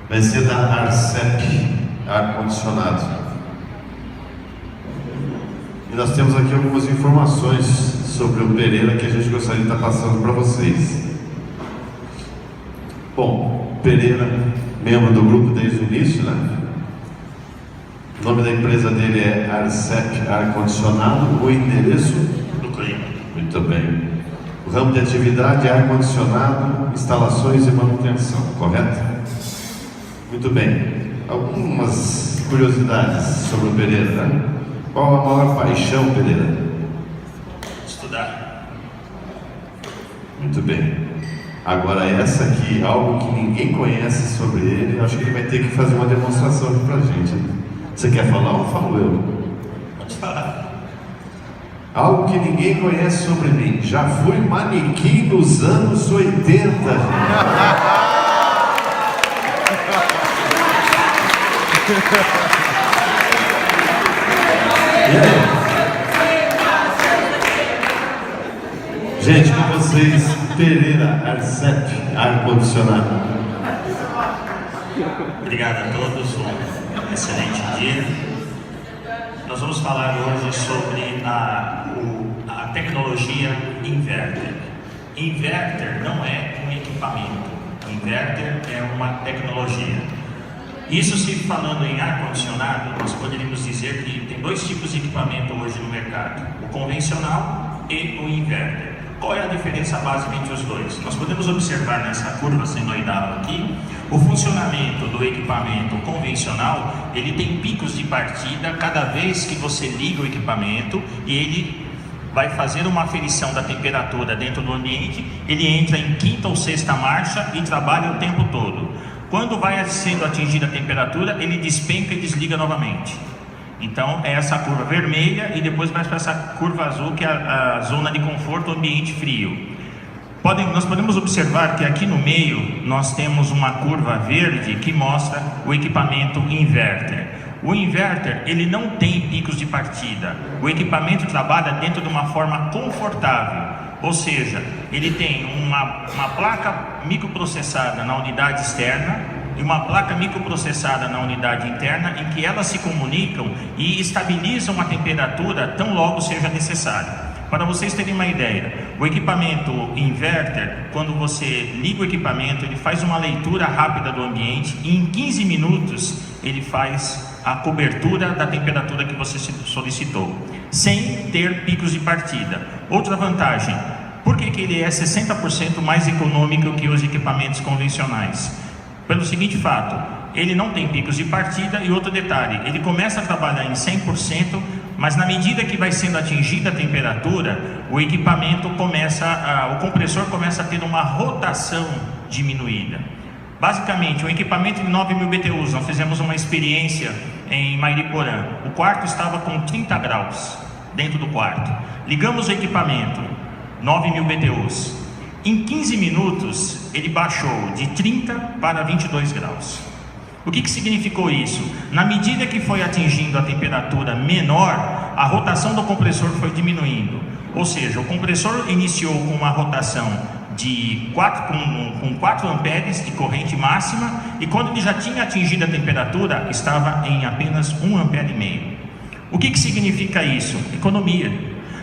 vai ser da Arcep, ar-condicionado. E nós temos aqui algumas informações sobre o Pereira que a gente gostaria de estar passando para vocês. Bom, Pereira, membro do grupo desde o início, né? O nome da empresa dele é Arcep Ar-Condicionado. O endereço? Do clima. Muito bem. O ramo de atividade é ar-condicionado, instalações e manutenção, correto? Muito bem. Algumas curiosidades sobre o Pereira, né? Qual a maior paixão, Pereira? Estudar. Muito bem. Agora essa aqui, algo que ninguém conhece sobre ele, acho que ele vai ter que fazer uma demonstração aqui pra gente, né? Você quer falar ou falo eu? Pode falar. Algo que ninguém conhece sobre mim. Já fui manequim nos anos 80. E aí? Gente, com vocês, Pereira Arcep, ar-condicionado. Obrigado a todos, um excelente dia. Nós vamos falar hoje sobre a tecnologia inverter. Inverter não é um equipamento, inverter é uma tecnologia. Isso, se falando em ar-condicionado, nós poderíamos dizer que tem dois tipos de equipamento hoje no mercado: o convencional e o inverter. Qual é a diferença básica entre os dois? Nós podemos observar nessa curva senoidal aqui o funcionamento do equipamento convencional. Ele tem picos de partida cada vez que você liga o equipamento e ele vai fazer uma aferição da temperatura dentro do ambiente. Ele entra em quinta ou sexta marcha e trabalha o tempo todo. Quando vai sendo atingida a temperatura, ele despenca e desliga novamente. Então é essa curva vermelha e depois vai para essa curva azul, que é a zona de conforto, ambiente frio. Nós podemos observar que aqui no meio nós temos uma curva verde que mostra o equipamento inverter. O inverter, ele não tem picos de partida. O equipamento trabalha dentro de uma forma confortável, ou seja, ele tem uma placa microprocessada na unidade externa e uma placa microprocessada na unidade interna, em que elas se comunicam e estabilizam a temperatura tão logo seja necessário. Para vocês terem uma ideia, o equipamento inverter, quando você liga o equipamento, ele faz uma leitura rápida do ambiente e em 15 minutos ele faz a cobertura da temperatura que você solicitou, sem ter picos de partida. Outra vantagem, por que ele é 60% mais econômico que os equipamentos convencionais? Pelo seguinte fato, ele não tem picos de partida. E outro detalhe, ele começa a trabalhar em 100%, mas na medida que vai sendo atingida a temperatura, o equipamento o compressor começa a ter uma rotação diminuída. Basicamente, um equipamento de 9.000 BTUs, nós fizemos uma experiência em Mairiporã. O quarto estava com 30 graus dentro do quarto. Ligamos o equipamento, 9.000 BTUs. Em 15 minutos, ele baixou de 30 para 22 graus. O que significou isso? Na medida que foi atingindo a temperatura menor, a rotação do compressor foi diminuindo. Ou seja, o compressor iniciou com uma rotação de 4 amperes de corrente máxima, e quando ele já tinha atingido a temperatura, estava em apenas 1,5 ampere. O que significa isso? Economia.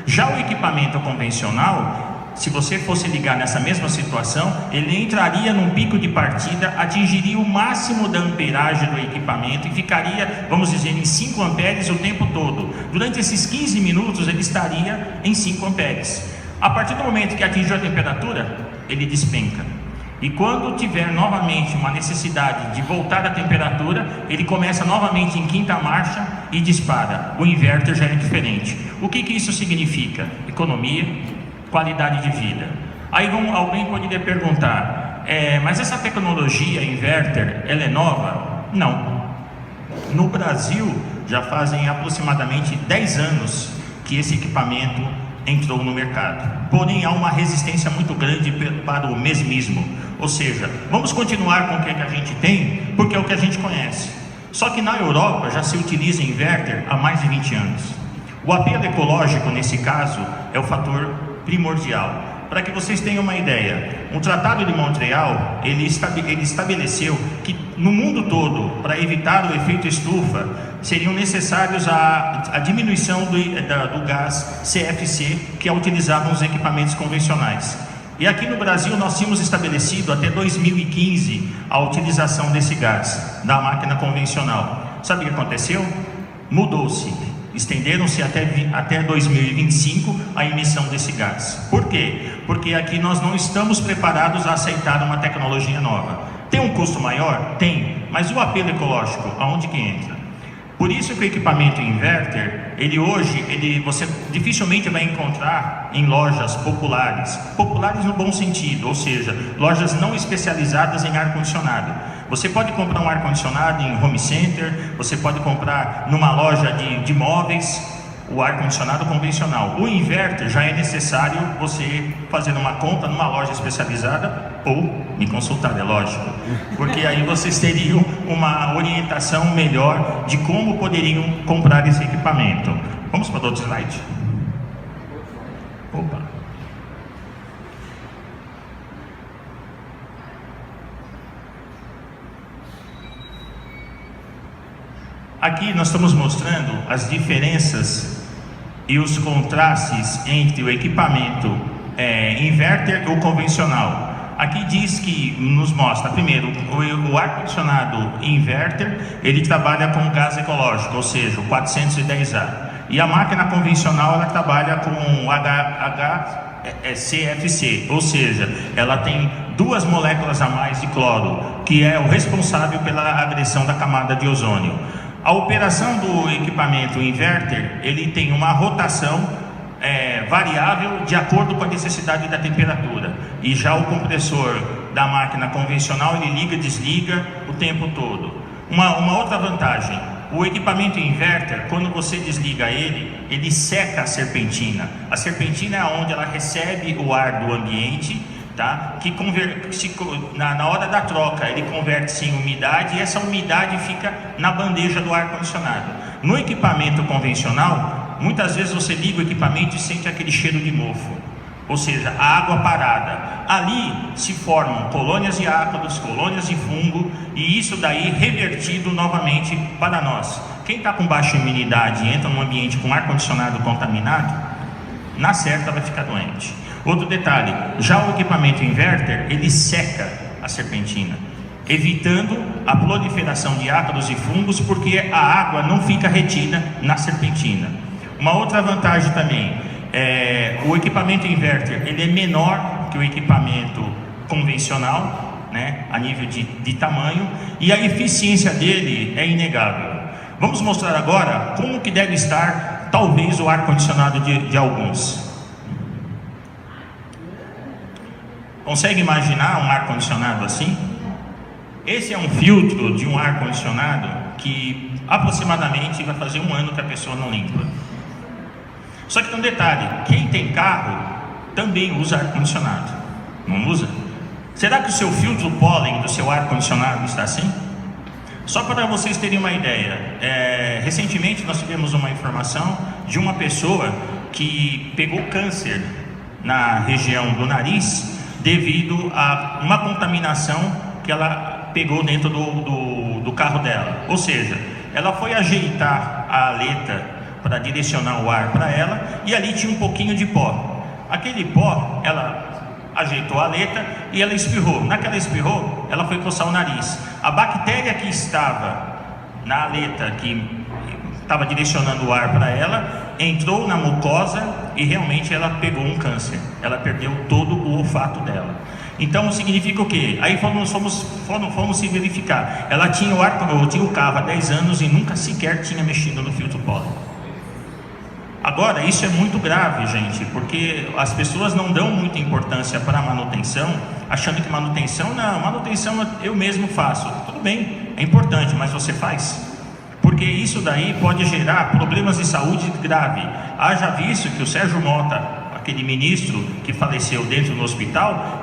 Já o equipamento convencional, se você fosse ligar nessa mesma situação, ele entraria num pico de partida, atingiria o máximo da amperagem do equipamento e ficaria, vamos dizer, em 5 amperes o tempo todo. Durante esses 15 minutos ele estaria em 5 amperes. A partir do momento que atingiu a temperatura, ele despenca. E quando tiver novamente uma necessidade de voltar à temperatura, ele começa novamente em quinta marcha e dispara. O inverter já é diferente. O que isso significa? Economia, qualidade de vida. Aí alguém poderia perguntar, mas essa tecnologia inverter, ela é nova? Não. No Brasil, já fazem aproximadamente 10 anos que esse equipamento entrou no mercado. Porém, há uma resistência muito grande para o mesmismo. Ou seja, vamos continuar com o que a gente tem, porque é o que a gente conhece. Só que na Europa já se utiliza inverter há mais de 20 anos. O apelo ecológico, nesse caso, é o fator primordial. para que vocês tenham uma ideia, o Tratado de Montreal, ele estabeleceu que no mundo todo, para evitar o efeito estufa, seriam necessários a diminuição do gás CFC, que é utilizado nos equipamentos convencionais. E aqui no Brasil nós tínhamos estabelecido até 2015 a utilização desse gás da máquina convencional. Sabe o que aconteceu? Mudou-se. Estenderam-se até 2025 a emissão desse gás. Por quê? Porque aqui nós não estamos preparados a aceitar uma tecnologia nova. Tem um custo maior? Tem. Mas o apelo ecológico, aonde que entra? Por isso que o equipamento inverter, você dificilmente vai encontrar em lojas populares no bom sentido, ou seja, lojas não especializadas em ar-condicionado. Você pode comprar um ar-condicionado em home center, você pode comprar numa loja de móveis, o ar-condicionado convencional. O inverter já é necessário você fazer uma compra numa loja especializada ou me consultar, é lógico, porque aí vocês teriam uma orientação melhor de como poderiam comprar esse equipamento. Vamos para o outro slide. Opa. Aqui nós estamos mostrando as diferenças e os contrastes entre o equipamento inverter ou convencional. Aqui diz que nos mostra, primeiro, o ar-condicionado inverter, ele trabalha com gás ecológico, ou seja, o 410A. E a máquina convencional, ela trabalha com HCFC, ou seja, ela tem 2 moléculas a mais de cloro, que é o responsável pela agressão da camada de ozônio. A operação do equipamento inverter, ele tem uma rotação variável de acordo com a necessidade da temperatura. E já o compressor da máquina convencional, ele liga e desliga o tempo todo. Uma outra vantagem, o equipamento inverter, quando você desliga ele seca a serpentina. A serpentina é onde ela recebe o ar do ambiente, tá? Que na hora da troca ele converte-se em umidade, e essa umidade fica na bandeja do ar-condicionado. No equipamento convencional, muitas vezes você liga o equipamento e sente aquele cheiro de mofo, ou seja, a água parada. Ali se formam colônias de ácaros, colônias de fungo, e isso daí revertido novamente para nós. Quem está com baixa imunidade e entra num ambiente com ar-condicionado contaminado, na certa vai ficar doente. Outro detalhe, já o equipamento inverter, ele seca a serpentina, evitando a proliferação de ácaros e fungos, porque a água não fica retida na serpentina. Uma outra vantagem também, o equipamento inverter, ele é menor que o equipamento convencional, né, a nível de tamanho, e a eficiência dele é inegável. Vamos mostrar agora como que deve estar, talvez, o ar-condicionado de alguns. Consegue imaginar um ar-condicionado assim? Esse é um filtro de um ar-condicionado que aproximadamente vai fazer 1 ano que a pessoa não limpa. Só que tem um detalhe, quem tem carro também usa ar-condicionado, não usa? Será que o seu filtro pólen do seu ar-condicionado está assim? Só para vocês terem uma ideia, recentemente nós tivemos uma informação de uma pessoa que pegou câncer na região do nariz devido a uma contaminação que ela pegou dentro do carro dela. Ou seja, ela foi ajeitar a aleta para direcionar o ar para ela, e ali tinha um pouquinho de pó. Aquele pó, ela ajeitou a aleta e ela espirrou. Naquela espirrou, ela foi coçar o nariz. A bactéria que estava na aleta, que estava direcionando o ar para ela, entrou na mucosa e realmente ela pegou um câncer. Ela perdeu todo o olfato dela. Então significa o quê? Aí fomos se verificar. Ela tinha o carro há 10 anos e nunca sequer tinha mexido no filtro pólen. Agora, isso é muito grave, gente, porque as pessoas não dão muita importância para a manutenção, achando que manutenção eu mesmo faço. Tudo bem, é importante, mas você faz? Porque isso daí pode gerar problemas de saúde grave. Haja visto que o Sérgio Mota, aquele ministro que faleceu dentro do hospital,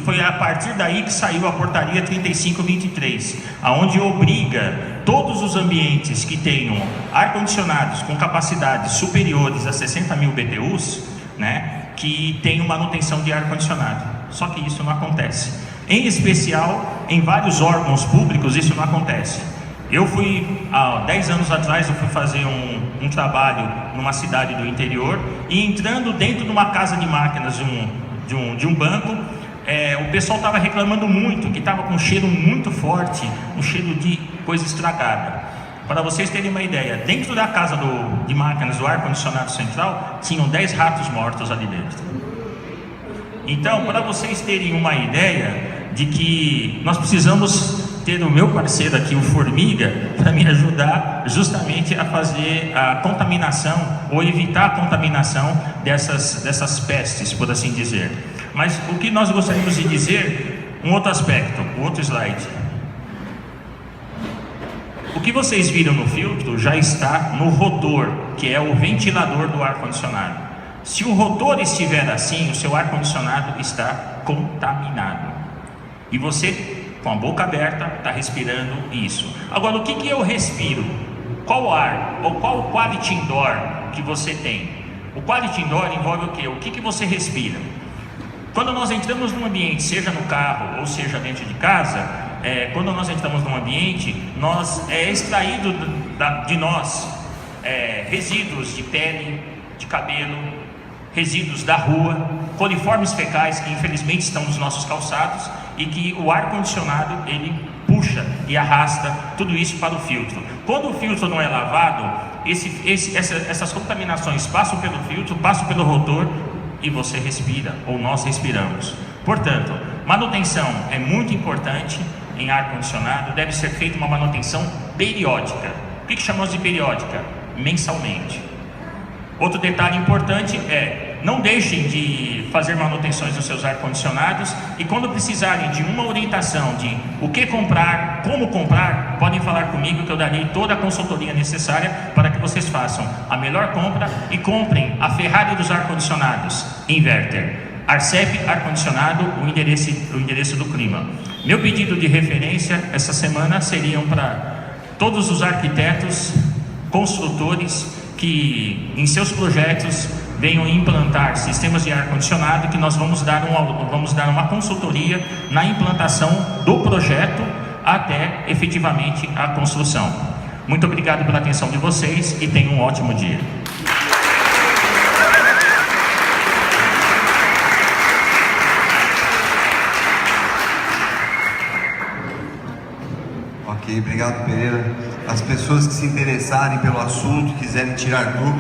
foi a partir daí que saiu a portaria 3523, aonde obriga todos os ambientes que tenham ar-condicionados com capacidades superiores a 60.000 BTUs, né, que tenham manutenção de ar-condicionado. Só que isso não acontece. Em especial, em vários órgãos públicos, isso não acontece. Eu fui, há 10 anos atrás, eu fui fazer um trabalho numa cidade do interior, e entrando dentro de uma casa de máquinas de um banco, o pessoal estava reclamando muito, que estava com um cheiro muito forte, um cheiro de coisa estragada. Para vocês terem uma ideia, dentro da casa de máquinas do ar-condicionado central, tinham 10 ratos mortos ali dentro. Então, para vocês terem uma ideia de que nós precisamos ter o meu parceiro aqui, o Formiga, para me ajudar justamente a fazer a contaminação, ou evitar a contaminação dessas pestes, por assim dizer. Mas o que nós gostaríamos de dizer, um outro aspecto, o outro slide. O que vocês viram no filtro já está no rotor, que é o ventilador do ar-condicionado. Se o rotor estiver assim, o seu ar-condicionado está contaminado. E você, com a boca aberta, está respirando isso. Agora, o que eu respiro? Qual ar, ou qual quality indoor que você tem? O quality indoor envolve o quê? O que você respira? Quando nós entramos num ambiente, seja no carro ou seja dentro de casa, quando nós entramos num ambiente, é extraído de nós resíduos de pele, de cabelo, resíduos da rua, coliformes fecais que infelizmente estão nos nossos calçados, e que o ar-condicionado ele puxa e arrasta tudo isso para o filtro. Quando o filtro não é lavado, essas contaminações passam pelo filtro, passam pelo rotor, e você respira, ou nós respiramos. Portanto, manutenção é muito importante em ar-condicionado. Deve ser feita uma manutenção periódica. O que chamamos de periódica? Mensalmente. Outro detalhe importante não deixem de fazer manutenções nos seus ar-condicionados, e quando precisarem de uma orientação de o que comprar, como comprar, podem falar comigo, que eu darei toda a consultoria necessária para que vocês façam a melhor compra e comprem a Ferrari dos ar-condicionados, Inverter. Arcep ar-condicionado, o endereço do clima. Meu pedido de referência essa semana seriam para todos os arquitetos, construtores que em seus projetos venham implantar sistemas de ar-condicionado, que nós vamos dar uma consultoria na implantação do projeto até efetivamente a construção. Muito obrigado pela atenção de vocês e tenham um ótimo dia. Ok, obrigado, Pereira. As pessoas que se interessarem pelo assunto, quiserem tirar dúvidas,